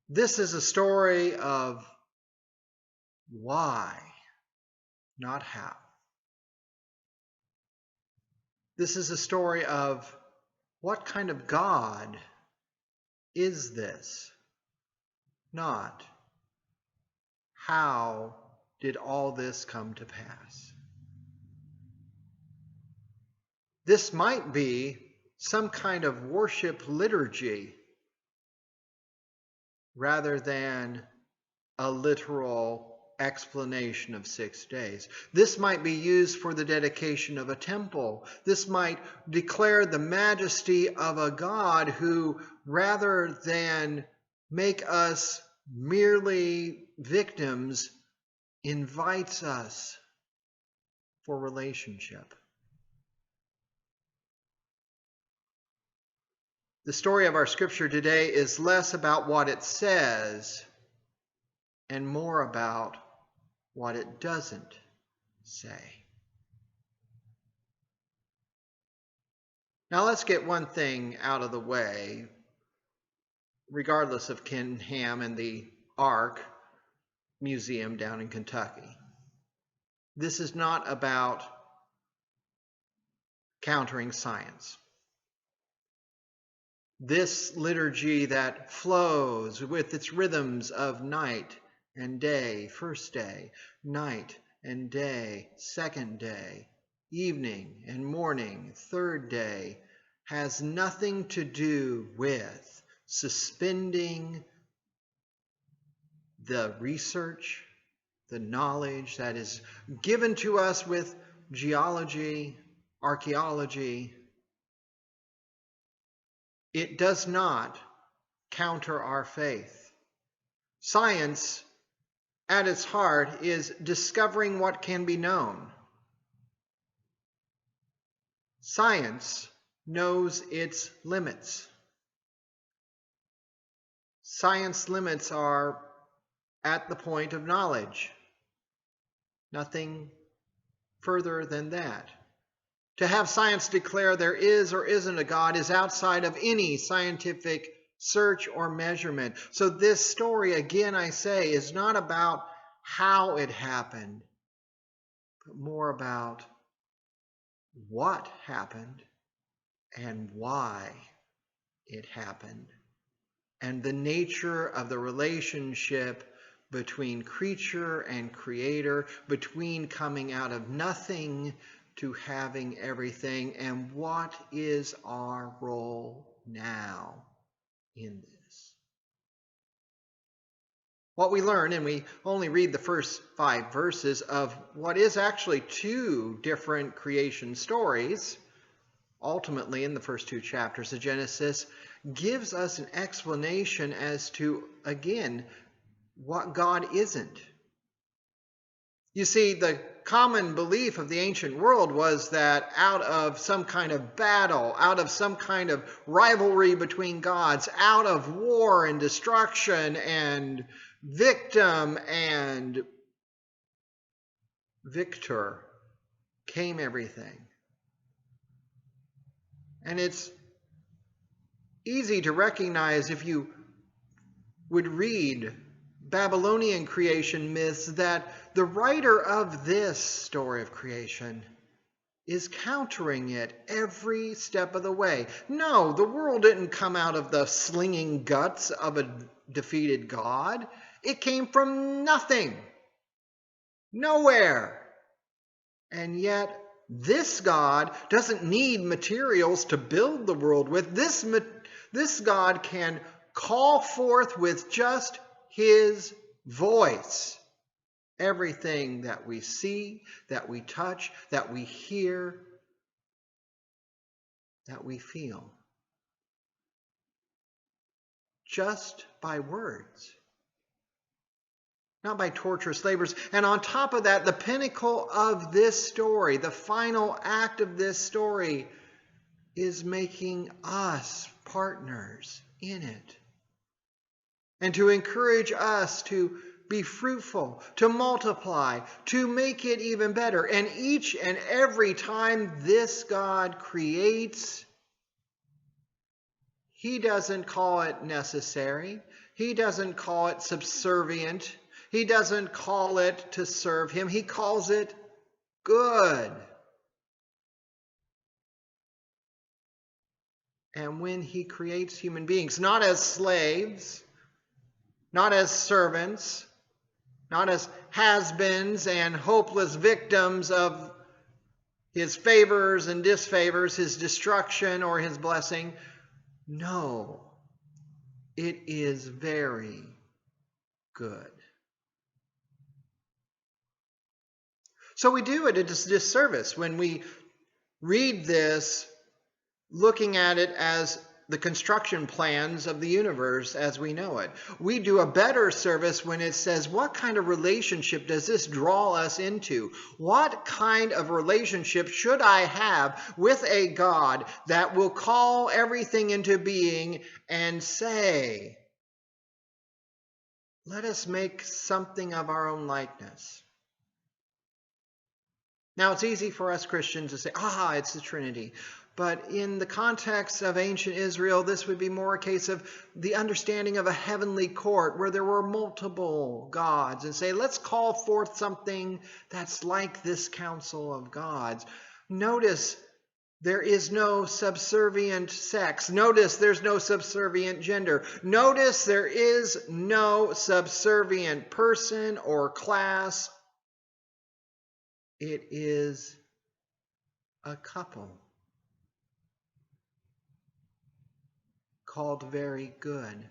This is a story of why, not how. This is a story of what kind of God is this, not how did all this come to pass. This might be some kind of worship liturgy rather than a literal explanation of 6 days. This might be used for the dedication of a temple. This might declare the majesty of a God who, rather than make us merely victims, invites us for relationship. The story of our scripture today is less about what it says and more about what it doesn't say. Now let's get one thing out of the way, regardless of Ken Ham and the Ark Museum down in Kentucky. This is not about countering science. This liturgy that flows with its rhythms of night and day, first day, night and day, second day, evening and morning, third day, has nothing to do with suspending the research, the knowledge that is given to us with geology, archaeology. It does not counter our faith. Science, at its heart, is discovering what can be known. Science knows its limits. Science limits are at the point of knowledge. Nothing further than that. To have science declare there is or isn't a God is outside of any scientific search or measurement. So this story, again I say, is not about how it happened, but more about what happened and why it happened, and the nature of the relationship between creature and creator, between coming out of nothing to having everything, and what is our role now in this. What we learn, and we only read the first 5 verses of what is actually 2 different creation stories, ultimately in the first 2 chapters of Genesis, gives us an explanation as to, again, what God isn't. You see, the common belief of the ancient world was that out of some kind of battle, out of some kind of rivalry between gods, out of war and destruction and victim and victor, came everything. And it's easy to recognize, if you would read Babylonian creation myths, that the writer of this story of creation is countering it every step of the way. No, the world didn't come out of the slinging guts of a defeated God. It came from nothing, nowhere. And yet, this God doesn't need materials to build the world with. This God can call forth with just His voice everything that we see, that we touch, that we hear, that we feel. Just by words. Not by torturous labors. And on top of that, the pinnacle of this story, the final act of this story, is making us partners in it. And to encourage us to be fruitful, to multiply, to make it even better. And each and every time this God creates, He doesn't call it necessary. He doesn't call it subservient. He doesn't call it to serve him. He calls it good. And when he creates human beings, not as slaves, not as servants, not as has-beens and hopeless victims of his favors and disfavors, his destruction or his blessing. No, it is very good. So we do it a disservice when we read this looking at it as the construction plans of the universe as we know it. We do a better service when it says, what kind of relationship does this draw us into? What kind of relationship should I have with a God that will call everything into being and say, let us make something of our own likeness? Now, it's easy for us Christians to say, it's the Trinity. But in the context of ancient Israel, this would be more a case of the understanding of a heavenly court where there were multiple gods, and say, let's call forth something that's like this council of gods. Notice there is no subservient sex. Notice there's no subservient gender. Notice there is no subservient person or class. It is a couple called very good.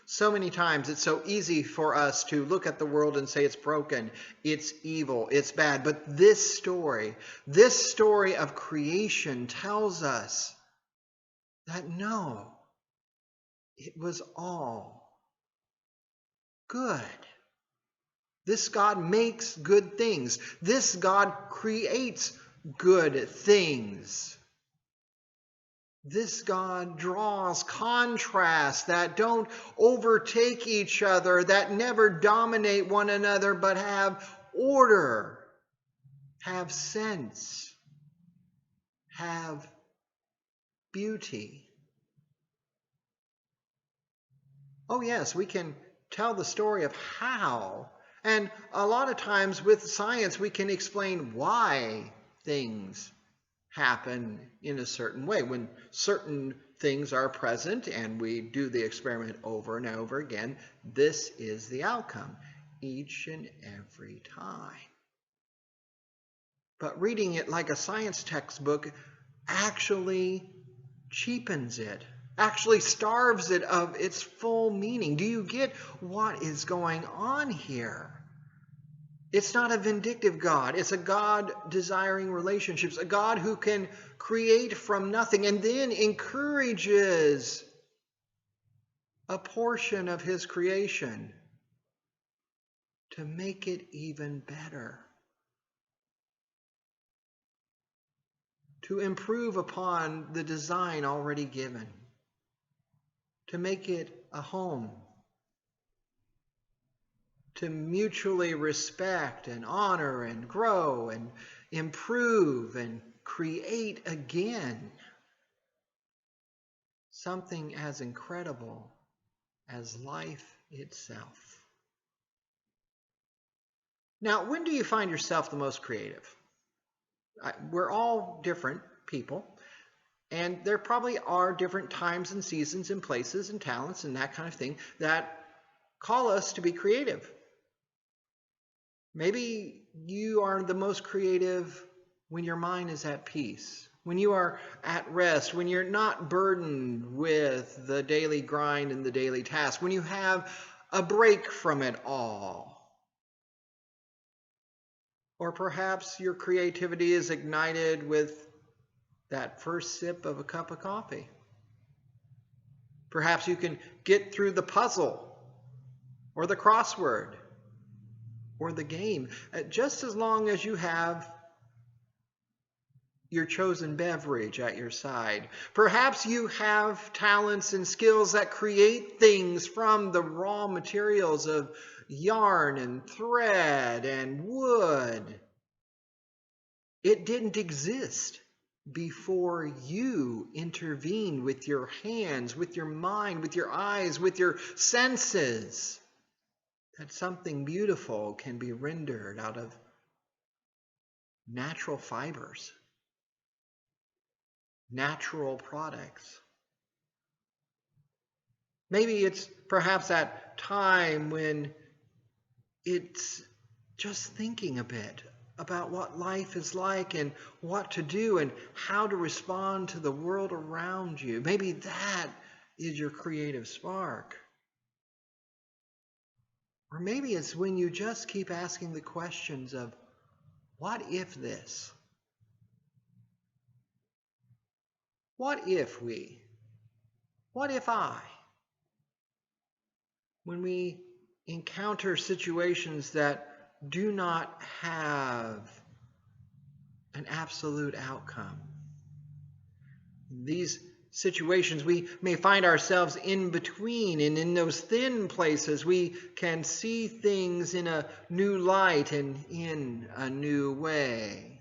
So many times it's so easy for us to look at the world and say it's broken, it's evil, it's bad. But this story of creation tells us that no, it was all good. This God makes good things. This God creates good things. This God draws contrasts that don't overtake each other, that never dominate one another, but have order, have sense, have beauty. Oh yes, we can tell the story of how. And a lot of times with science, we can explain why things happen in a certain way. When certain things are present and we do the experiment over and over again, this is the outcome each and every time. But reading it like a science textbook actually cheapens it, actually starves it of its full meaning. Do you get what is going on here? It's not a vindictive God. It's a God desiring relationships, a God who can create from nothing and then encourages a portion of his creation to make it even better, to improve upon the design already given, to make it a home, to mutually respect and honor and grow and improve and create again something as incredible as life itself. Now, when do you find yourself the most creative? We're all different people, and there probably are different times and seasons and places and talents and that kind of thing that call us to be creative. Maybe you are the most creative when your mind is at peace, when you are at rest, when you're not burdened with the daily grind and the daily task, when you have a break from it all. Or perhaps your creativity is ignited with that first sip of a cup of coffee. Perhaps you can get through the puzzle or the crossword or the game, just as long as you have your chosen beverage at your side. Perhaps you have talents and skills that create things from the raw materials of yarn and thread and wood. It didn't exist before you intervene with your hands, with your mind, with your eyes, with your senses, that something beautiful can be rendered out of natural fibers, natural products. Maybe it's perhaps that time when it's just thinking a bit about what life is like and what to do and how to respond to the world around you. Maybe that is your creative spark. Or maybe it's when you just keep asking the questions of, what if this? What if we? What if I? When we encounter situations that do not have an absolute outcome. These situations, we may find ourselves in between, and in those thin places we can see things in a new light and in a new way.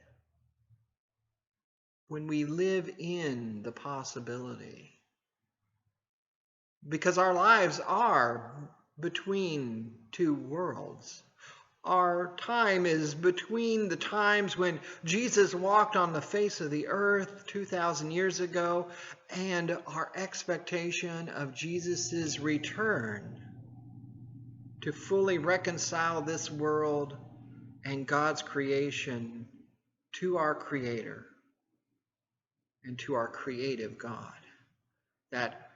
When we live in the possibility. Because our lives are between two worlds. Our time is between the times when Jesus walked on the face of the earth 2,000 years ago and our expectation of Jesus' return to fully reconcile this world and God's creation to our Creator and to our creative God. That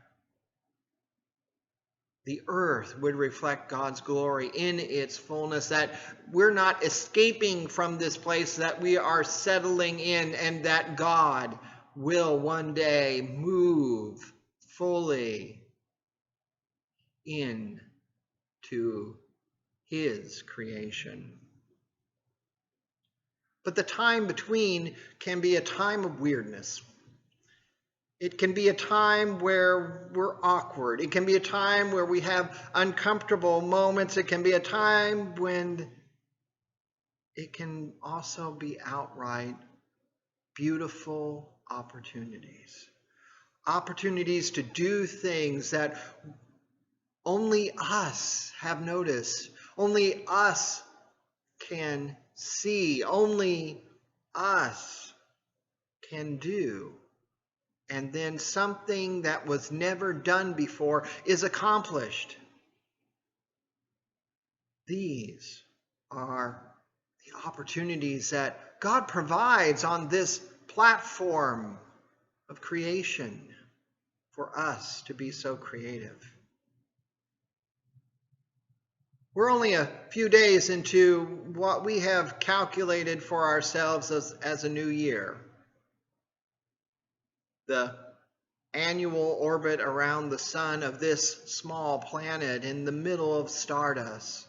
the earth would reflect God's glory in its fullness, that we're not escaping from this place, that we are settling in, and that God will one day move fully into his creation. But the time between can be a time of weirdness. It can be a time where we're awkward. It can be a time where we have uncomfortable moments. It can be a time when it can also be outright beautiful opportunities. Opportunities to do things that only us have noticed. Only us can see. Only us can do. And then something that was never done before is accomplished. These are the opportunities that God provides on this platform of creation for us to be so creative. We're only a few days into what we have calculated for ourselves as a new year. The annual orbit around the sun of this small planet in the middle of stardust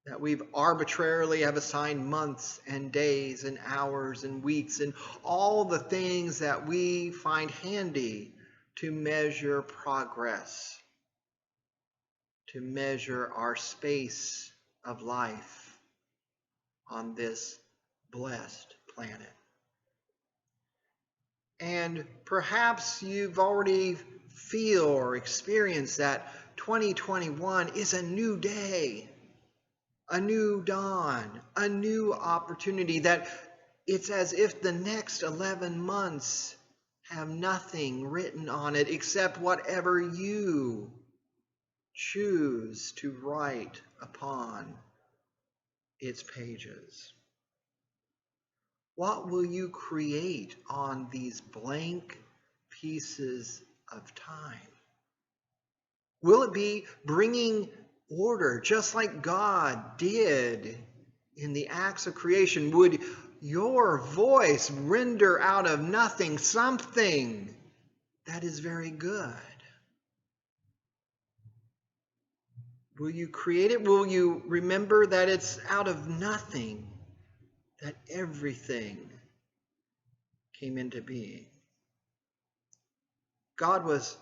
that we've arbitrarily have assigned months and days and hours and weeks and all the things that we find handy to measure progress, to measure our space of life on this blessed planet. And perhaps you've already feel or experienced that 2021 is a new day, a new dawn, a new opportunity, that it's as if the next 11 months have nothing written on it except whatever you choose to write upon its pages. What will you create on these blank pieces of time? Will it be bringing order just like God did in the acts of creation? Would your voice render out of nothing something that is very good? Will you create it? Will you remember that it's out of nothing that everything came into being? God was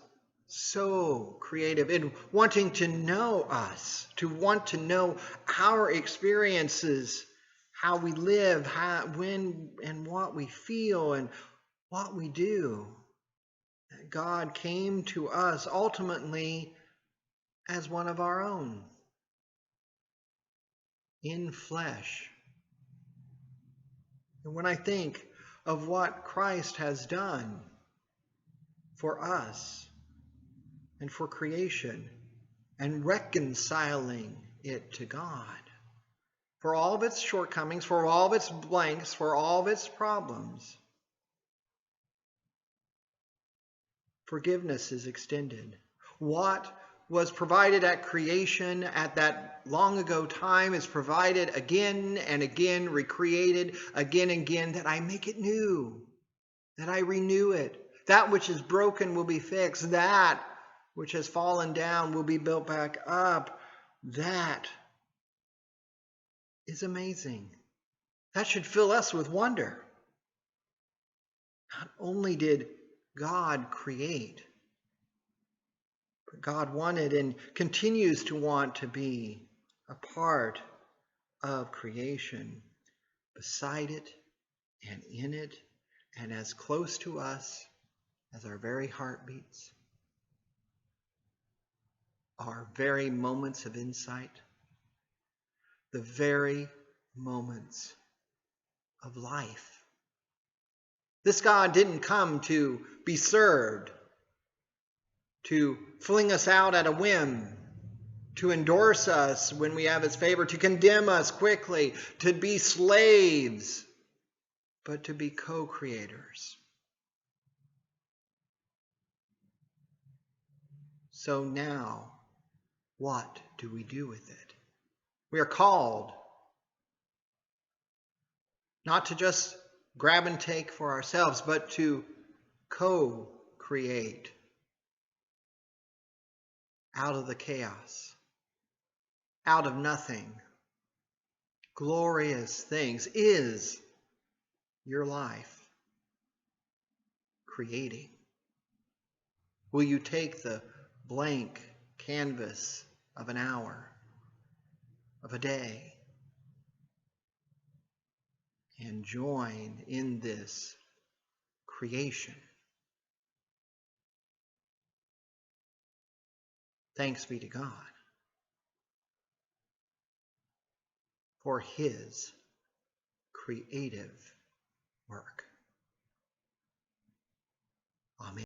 so creative in wanting to know us, to want to know our experiences, how we live, when and what we feel and what we do. God came to us ultimately as one of our own, in flesh. And when I think of what Christ has done for us and for creation and reconciling it to God, for all of its shortcomings, for all of its blanks, for all of its problems, forgiveness is extended. What was provided at creation at that long ago time is provided again and again, recreated again and again, that I make it new, that I renew it. That which is broken will be fixed. That which has fallen down will be built back up. That is amazing. That should fill us with wonder. Not only did God create, but God wanted and continues to want to be a part of creation, beside it and in it, and as close to us as our very heartbeats, our very moments of insight, the very moments of life. This God didn't come to be served, to fling us out at a whim, to endorse us when we have his favor, to condemn us quickly, to be slaves, but to be co-creators. So now, what do we do with it? We are called not to just grab and take for ourselves, but to co-create out of the chaos, out of nothing. Glorious things. Is your life creating? Will you take the blank canvas of an hour, of a day, and join in this creation? Thanks be to God for his creative work. Amen.